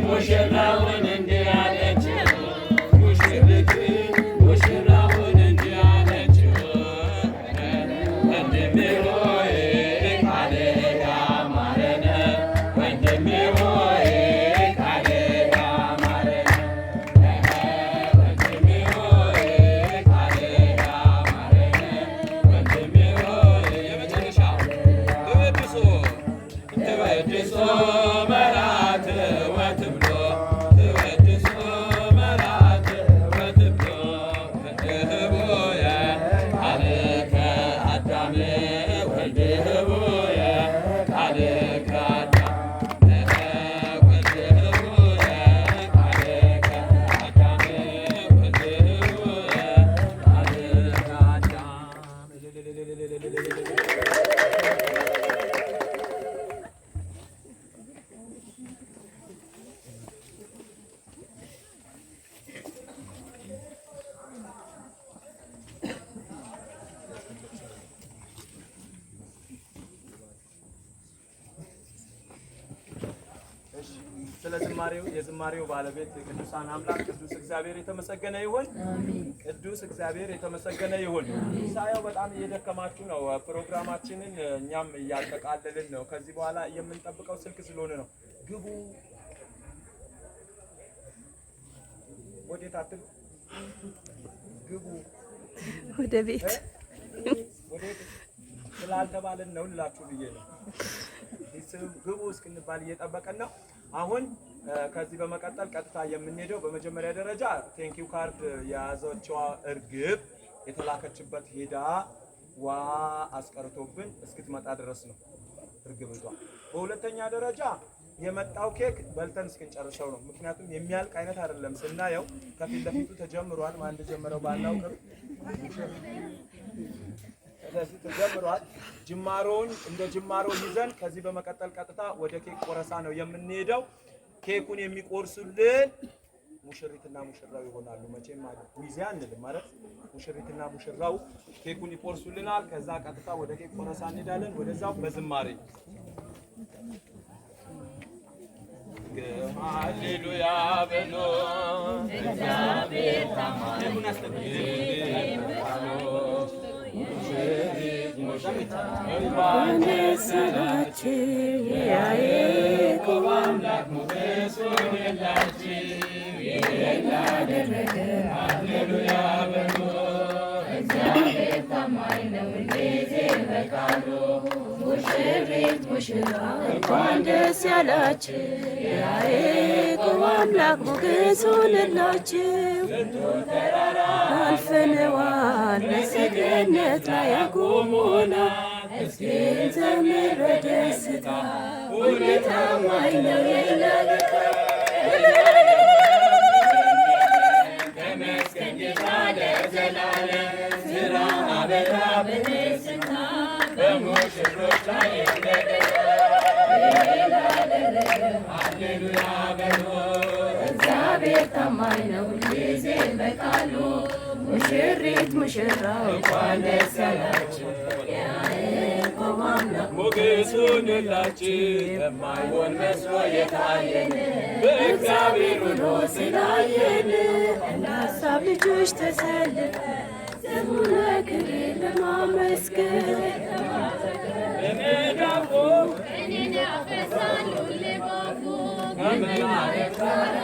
ሙሽራውን እንዲህ አለችው ሙሽሪት ሙሽራውን የዝማሬው ባለቤት ቅዱሳን አምላክ ቅዱስ እግዚአብሔር የተመሰገነ ይሁን። ቅዱስ እግዚአብሔር የተመሰገነ ይሁን። ሳያው በጣም እየደከማችሁ ነው። ፕሮግራማችንን እኛም እያጠቃለልን ነው። ከዚህ በኋላ የምንጠብቀው ስልክ ስለሆነ ነው። ግቡ ወዴት አትሉ? ግቡ ወደ ቤት ወዴት ስላልተባለን ነው ልላችሁ ብዬ ነው። ግቡ እስክንባል እየጠበቀን ነው። አሁን ከዚህ በመቀጠል ቀጥታ የምንሄደው በመጀመሪያ ደረጃ ቴንኪው ካርድ የያዘችው እርግብ የተላከችበት ሄዳ ዋ አስቀርቶብን እስክትመጣ ድረስ ነው እርግብቷ። በሁለተኛ ደረጃ የመጣው ኬክ በልተን እስክንጨርሰው ነው። ምክንያቱም የሚያልቅ አይነት አይደለም። ስናየው ከፊት ለፊቱ ተጀምሯል። ማን ጀመረው ባናውቅም ስለዚህ ተጀምሯል። ጅማሮውን እንደ ጅማሮ ይዘን ከዚህ በመቀጠል ቀጥታ ወደ ኬክ ቆረሳ ነው የምንሄደው። ኬኩን የሚቆርሱልን ሙሽሪትና ሙሽራው ይሆናሉ። መቼም ሚዜ አንልም ማለት ሙሽሪትና ሙሽራው ኬኩን ይቆርሱልናል። ከዛ ቀጥታ ወደ ኬክ ቆረሳ እንሄዳለን። ወደዛው በዝማሬ ሃሌሉያ በሎ እግዚአብሔር ታማኝ እንኳን ደስ አላችሁ የያዕቆብ አምላክ ሞገሱን የላችሁ ያደረገ ሃሌሉያ በሉ እግዚአብሔር ታማኝ ነው እንዴት በቃሉ ሙሽሪት ሙሽራው እንኳን ደስ ያላችሁ የያዕቆብ አምላክ ሞገሱን የላችሁ አልፈነዋል በሰገነት ላይ አቁሞናል። እስኪ እንዘምር በደስታ ሁሌ ታማኝ ነው የእኛ ጌታ። ተመስገን ጌታ ለዘላለም ሥራ አበራ በደስታ በሙሽሮች ላይ እንደገና ሃሌሉያ በሉ እግዚአብሔር ታማኝ ነው ሁልጊዜ በቃሉ ሙሽሪት ሙሽራው እንኳን ደስ ያላችሁ የያዕቆብ አምላክ ሞገሱን የላችሁ የማይሆን መስሎ የታየን በእግዚአብሔር ሆኖ ስላየን እንደ ሀሳብ ልጆች ተሰልፈን ስሙን በክብር ለማመስገን እኔን ያፈሳሉ ልባቡ ከመላእክት ጋር